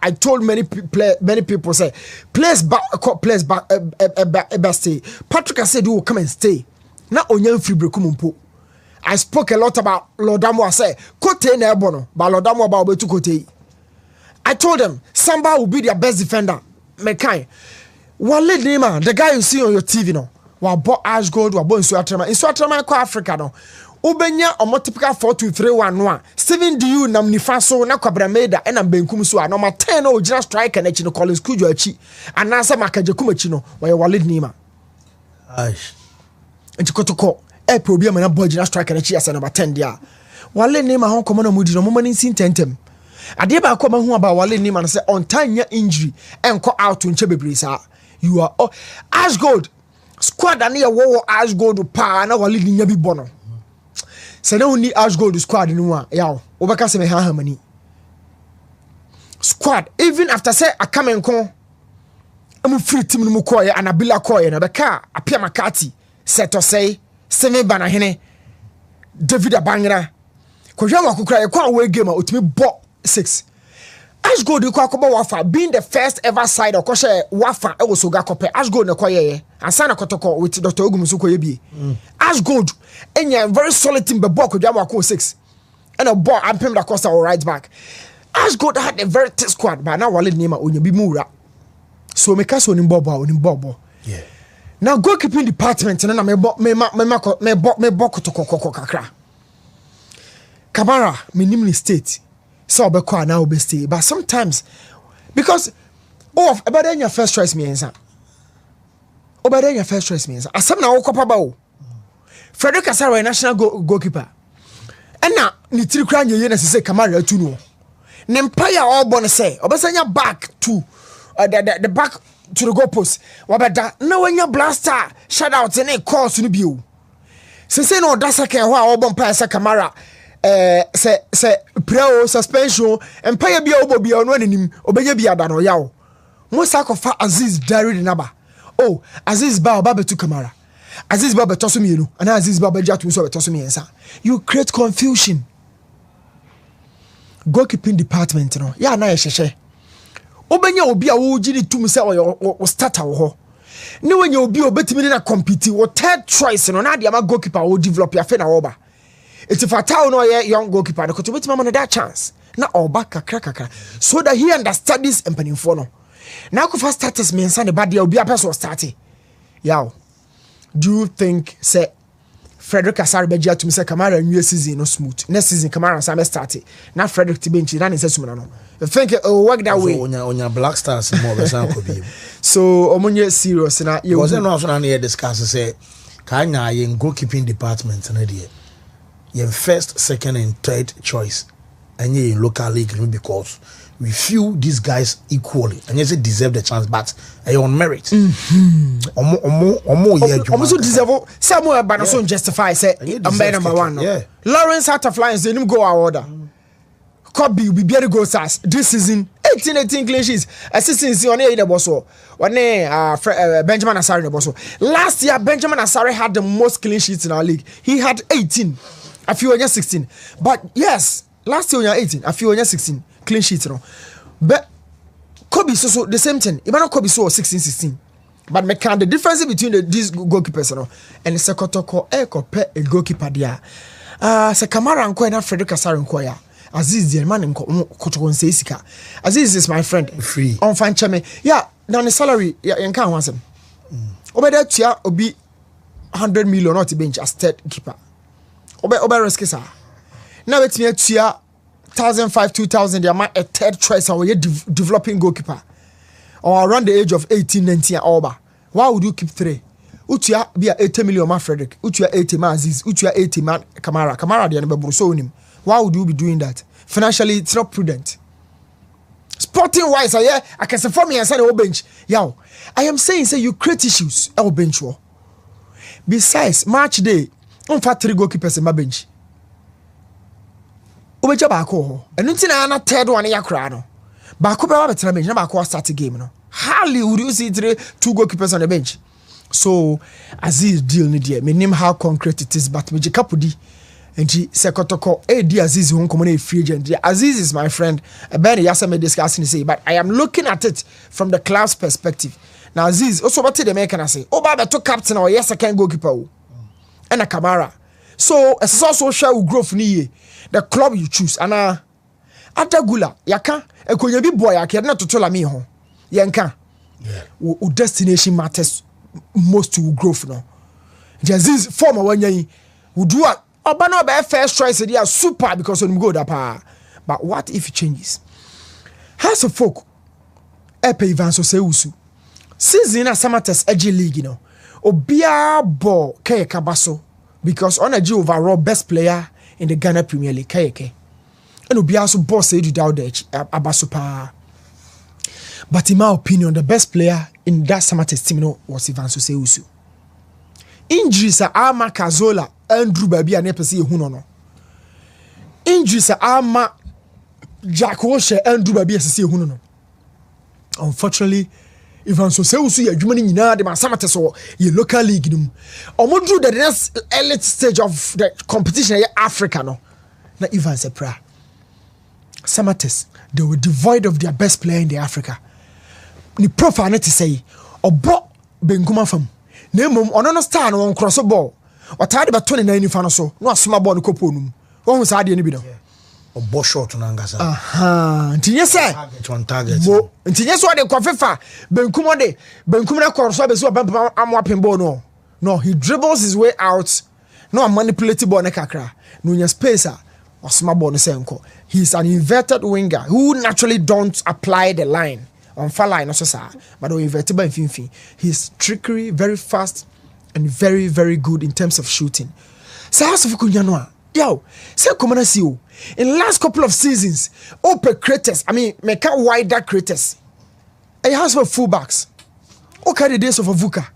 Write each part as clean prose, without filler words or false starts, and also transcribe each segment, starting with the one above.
I told many people say players back stay. Patrick said you will come and stay. Now onyan free break mumpo. I spoke a lot about Lodamo. I said Kote na ebono, but Lodamo about Betu Kote. I told them Samba will be their best defender. Mekai. Wale Nima, the guy you see on your TV no. Wa bought Ash Gold, wa bought Insuatrama. Insuatrama ko Africa no. Ubenya omo typical 4-2-3-1-1. Steven Diu nam nifaso na kwabrameda ena benkum so a number 10 o gira striker na chi no Collins Kujo achi. Anasa makajekum achi no wa Wale Nima. Aish. Enti Kotoko e problem na boy gira striker na chi as number 10 dia. Wale Nima hon komo na mudi no mo mani sintentem. Ade ba ko ma hu aba Wale Nima na say on time injury enko out nche bebre sa. You are Ash Gold squad and your war Ash Gold pa na Wale Nima bi bono. Say no need Ash Gold squad no one. Yaw obeka se me ha mani. Squad even after say akame nko am free team no mu koye anabila koye na beka apia makati seto say seme bana hene David Abangra ko hwa wakukura ye kwa away game otimi bo 6. Ash Gold ko akoba wafa being the first ever side or share wafa e wo soga kope Ash Gold na koye ansana Kotoko with Dr. Ogumusu koye bi Ash Gold enya very solid team be ball ko hwa wako 6 and a ball ampem da Costa or right back. Ash Gold had a very tight squad but now Wale Nima onya bi mura so me ka so ni bobo yeah. Now goalkeeping department na me Kotoko kakra Kamara minimum state so obekwa na obestay but sometimes because obeda your first choice means asem na wokopa ba o Frederick Asare national goalkeeper na ni tiri kra nyeye na sese Kamara atu no ne empire all born say obesanya back to the back to the goal post wabeda na wanya blaster shout out in course no bio sese no dasa kan ho a all born pa say Kamara se preo suspension empire bia obo bia no anim obenya bia da no yawo Musa kofa Aziz Dari naba oh Aziz ba betu Kamara Aziz ba beto so mienu ana Aziz ba beja to so beto so miensa you create confusion goalkeeping department no ya na yehhehye obenya obi a wo gidi tum se o starter wo ho ne wenya obi obetimi na compete wo third choice no na dia ma goalkeeper wo develop ya fe na wo ba. It's if a town or a young goalkeeper, because with mama that chance. Now or back a cracker. So that he understands and peninfono. Now go first status means and the body will be a person starting. Yow. Do you think say Frederick Asare Beja to Mr. Kamara new season no smooth? Next season Kamara Sam started. Now Frederick Tibenchi and says no. I think it will work that way. On your Black Stars more could be. So omonye serious na you wasn't also here discuss say Kanya in goalkeeping department and idea. Your first, second, and third choice, and you in local league because we feel these guys equally, and yes, they deserve the chance, but they on merit. Almost deserve somewhere, but also justify. Say I'm better number one. Yeah. Lawrence out of lines, they didn't go our order. Kobe will be able to go SAS this season. 18 clean sheets. Assistance on the boss. Benjamin Asare the boss. Last year, Benjamin Asare had the most clean sheets in our league. He had 18. A few on 16. But yes, last year on 18, a few on 16 clean sheets. No. But Kobe so the same thing. Even Kobe so 16. But me can the difference between these goalkeepers and the Kotoko a goalkeeper there. Se Kamara and na Frederick Asare nkoya. Aziz the man Kotoko say sika. Aziz is my friend. Free. On fan chame. Yeah, now the salary you can want him. Obeda tia obi 100 million not bench as third keeper. Obe risk sa. Now it's me tia 1,500-2,000 they are a third choice and we developing goalkeeper. Or around the age of 18-19 over. Why would you keep 3? Utia be a 80 million man Frederick. Utia 80 man Aziz. Utia 80 man Kamara. Kamara the anebe so him. Why would you be doing that? Financially, it's not prudent. Sporting wise, I can say for me and say the bench. Yo, I am saying say you create issues our bench. Besides, match day, on fat 3 goalkeepers in my bench. Obeja bako. And until I third one ya crano. Bako be better bench. Na bako start the game no. Hardly would you see 2 goalkeepers on the bench. So Aziz deal ni there. Me name how concrete it is, but me jikapudi. And she said, Kotoko, Aziz won't come on a free agent. Aziz is my friend. Ben Yasame discussing say, but I am looking at it from the club's perspective. Now, Aziz, also what the American I say, Baba to captain or yes, I can goalkeeper. And a Camara. So, as also share growth ni the club you choose. And Atagula, Yaka, a Kunyabi boy, I cannot to tell me home. Yanka. Destination matters most to growth now. Aziz former one year would do a Obano be first choice they are super because of go that power. But what if it changes? Has a folk Epe Ivanso Seusu. Season as Samates Edgy League, you know. Obia Bo Kaya Kabaso because on a G overall best player in the Ghana Premier League, Kayake. And Obia so boss said without the Abasupa. But in my opinion, the best player in that Samates team was Ivanso Seusu. Injuries are Ama Kazola. Andrew baby and nepesi ehuno no. Injuries ama Jack Washer Andrew baby asisi ehuno no. Unfortunately, even so say usu ya adwuma ni nyina de masamate so ye local league nim. Omo the next elite stage of the competition in Africa no. Na even se pra. Samates, they were devoid of their best player in the Africa. Ni profile na to say obo benkuma fam. Na mum ono star no cross ball. Or tired about 29 in front of so, no small ball coponum. One was idea any or bo short on Angasa. Yes, sir. On target. Yes, what the coffee Bencumade Corso, I'm whopping bono. No, he dribbles his way out. No, manipulative ball nekakra. No, spacer or small ball senko. He's an inverted winger who naturally don't apply the line on far line, also, sir. But inverted by Finfi. He's trickery, very fast. And very, very good in terms of shooting. So as for Kunyanwa, yo, say come see you. In last couple of seasons, open creators, make a wider creators. And he has for fullbacks. Okay, the days of Avuka.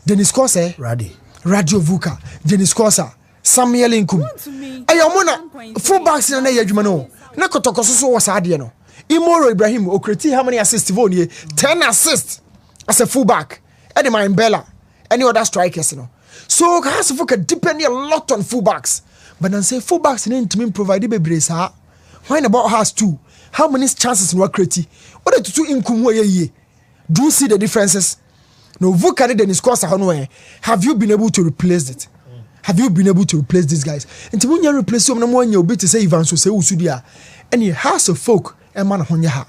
Dennis Kosa, Radio Vuka, Dennis Kosa, Samuel Inkum. Ayamona, fullbacks in an Ayajumano. Nakotoko so was Adiano. Imoro Ibrahim, Okreti, how many assists? 10 assists as a fullback. Edema in Bella. Any other strikers, you know. So has to focus depending a lot on fullbacks. But then say fullbacks need to provide the brace. Why about has two? How many chances in what create? What to do in Kumwe? Do you see the differences? No, Vuka then is course have you been able to replace it? Have you been able to replace these guys? And to when you replace them, no one you'll be to say Ivan so say Usudia. And he has a folk and man on ya.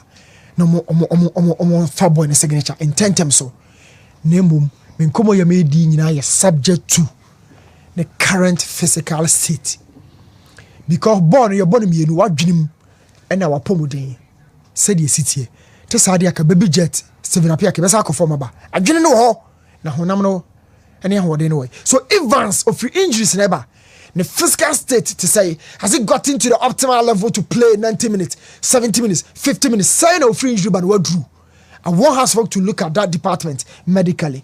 No more far boy in the signature in 10 times so. Name Minkomo ya made nyina subject to the current physical state. Because born you born me no wadwenim and our pomuden said ye city. Te sadia ka baby jet Steven Apia ke besa akofo ba. Adwene no ho na honam no ene ho de no way. So Evans of your injuries never the physical state to say has it got into the optimal level to play 90 minutes, 70 minutes, 50 minutes. Say no free injury but what drew. And one has worked to look at that department medically.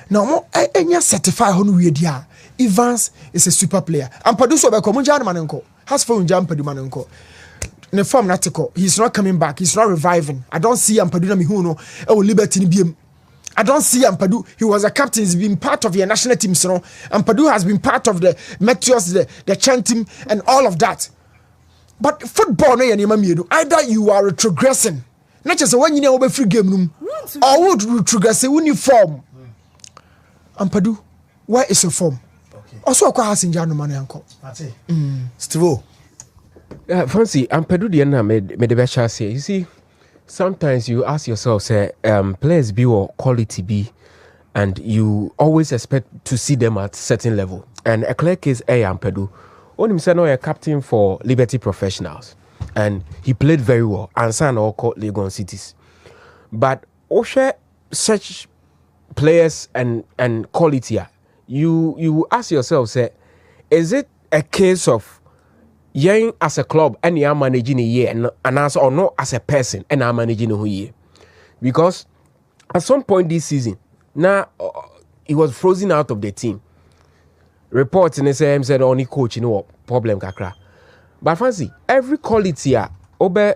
Now, any certified on dia. Evans is a super player. And producer by Komunjan Manenko has found Jampadu Manenko. In the form article, he's not coming back, he's not reviving. I don't see Ampadu Mihuno or Liberty BM. I don't see Ampadu. He was a captain, he's been part of your national team, so Ampadu has been part of the Meteors, the Chan team, and all of that. But football, either you are retrogressing, not just when you know over free game room, or would retrogress when you form. Ampadu, where is your form? Okay. Also, I has in Jano Mane uncle. Steve. Fancy, Ampadu the end made the best chance here. You see, sometimes you ask yourself, say, players be or quality be, and you always expect to see them at certain level. And a clear case, Ampadu, on himself, no, a captain for Liberty Professionals, and he played very well. And son all called Legon Cities, but Osha such players and quality, you ask yourself, say, is it a case of yen as a club and you are managing a year and as or not as a person and are managing a whole year? Because at some point this season, now he was frozen out of the team. Reports in the same said only coach, you know what problem kakra. But fancy every quality obe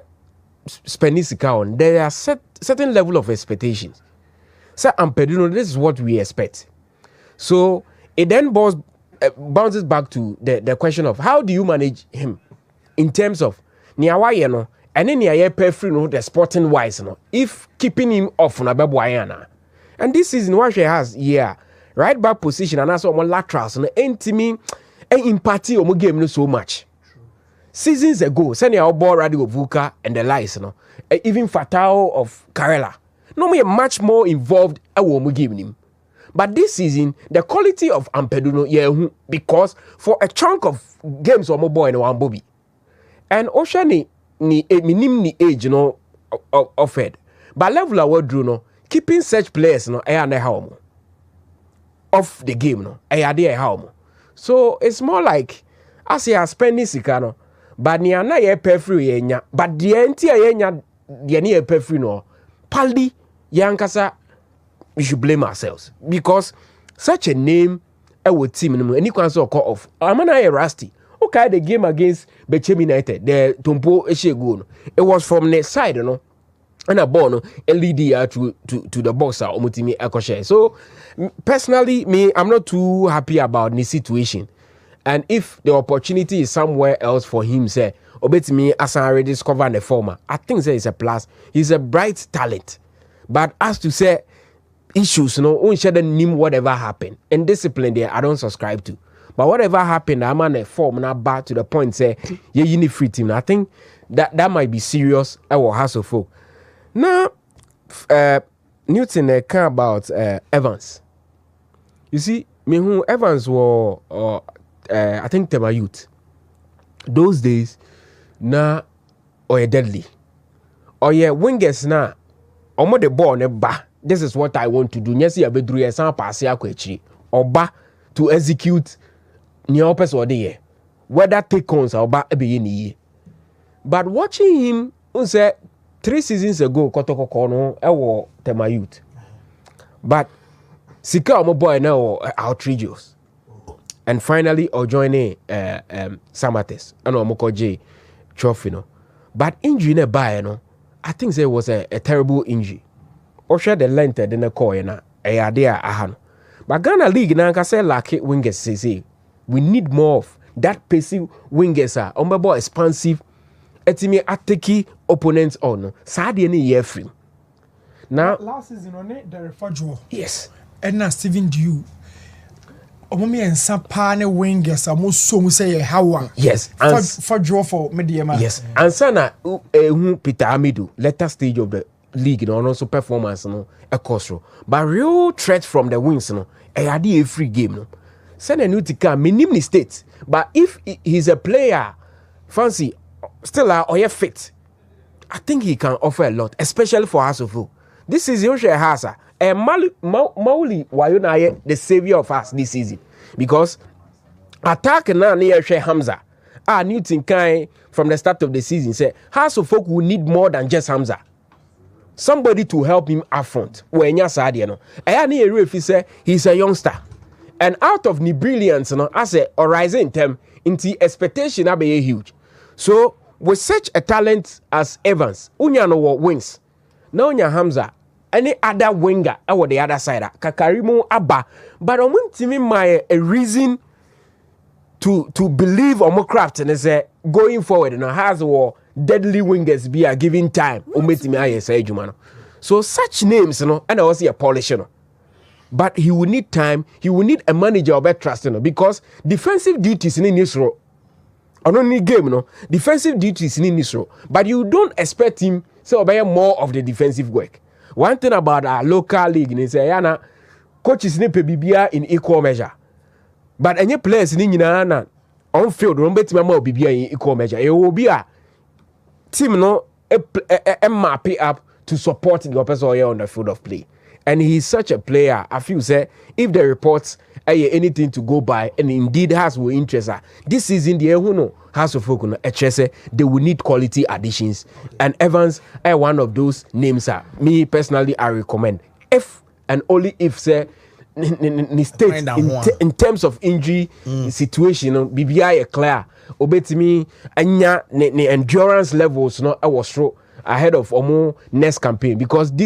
spending on there are certain level of expectations. So Ampadu, this is what we expect. So it then boils bounces back to the question of how do you manage him in terms of niawaye no and then niaye pay free no the sporting wise no if keeping him off na beboyana. And this season what she has right back position and also on laterals no entimi impacti omo game no so much. Seasons ago, sending our ball Radio Vuka and the likes, even Fatao of Karela. No me much more involved I will give him. But this season, the quality of Ampeduno, because for a chunk of games or more boy and one Bobby. And Oshani ni age, offered. But level of what drew no, keeping such players and the home of the game home. So it's more like as you are spending sikano. But ni ana ye pay free yenya. But the entire yenya the ni ye pay free no. Paldi yankasa we should blame ourselves because such a name would team no any can so call off. Amana ye rusty. Okay, the game against Bechem United, the Tumpo Eshego. It was from the side, and a ball LED to the boxer omutimi ekoshe. So personally, I'm not too happy about the situation. And if the opportunity is somewhere else for him, say, obey me as I already discovered the former, I think there is a plus. He's a bright talent. But as to say issues, name whatever happened. And discipline there, I don't subscribe to. But whatever happened, I'm on a form now back to the point say, you need free team. I think that might be serious. I will hassle folk. Now, Newton care about Evans. You see, me who Evans were I think Tema youth. Those days, na or deadly. Or wingers na omo the ball ne ba. This is what I want to do. Nyesi ya bedru ya san pass ya kwechi. Oba to execute ni opes or de whether take ons or ba ebe ye ni. But watching him, say 3 seasons ago, Kotoko no ewo Tema youth. But sika omo boy now outrageous. And finally, or joining Samates and Omokoje trophy. No. But injury ne buy, I think there was a terrible injury. Or share the length in the core, ahan. But Ghana League now can say like wingers say we need more of that passive wingers are on expansive etimi attacking opponents on. Sad any year free. Now last season on it, the refugio. Yes. And now Steven Dew. Omomi and Sapane wingers are most so say how yes for draw for medium. Yes, and sana Peter Amidu later stage of the league and also performance a cost but real threat from the wings a free game send a new tika minimum state but if he's a player fancy still or fit I think he can offer a lot especially for Hasofo. This is Yosha Hasa. And Mauli Wayuna the savior of us this season because attack now near Hamza. Newton Kai from the start of the season said House of Folk will need more than just Hamza. Somebody to help him up front. When you're sad, he's a youngster. And out of the brilliance, as a horizon term, into expectation be huge. So with such a talent as Evans, Unyano wings. Now Hamza. Any other winger or the other side, Kakarimu Abba, but I want to me my a reason to believe on more craft and say going forward and has war deadly wingers be a given time. So such names, and I was a polisher. But he will need time, he will need a manager or better trust, because defensive duties in this role. I don't need game, defensive duties in this role. But you don't expect him to obey more of the defensive work. One thing about our local league is that coaches need to be in equal measure. But any players in on field don't bet more be in equal measure. It will be a team map up to support the opposite on the field of play. And he's such a player. I feel say if the reports anything to go by and indeed has will interest this season the House of Folk they will need quality additions and Evans one of those names me personally I recommend if and only if say state in terms of injury situation BBI clear obetimi anya ne endurance levels I was ahead of next campaign because this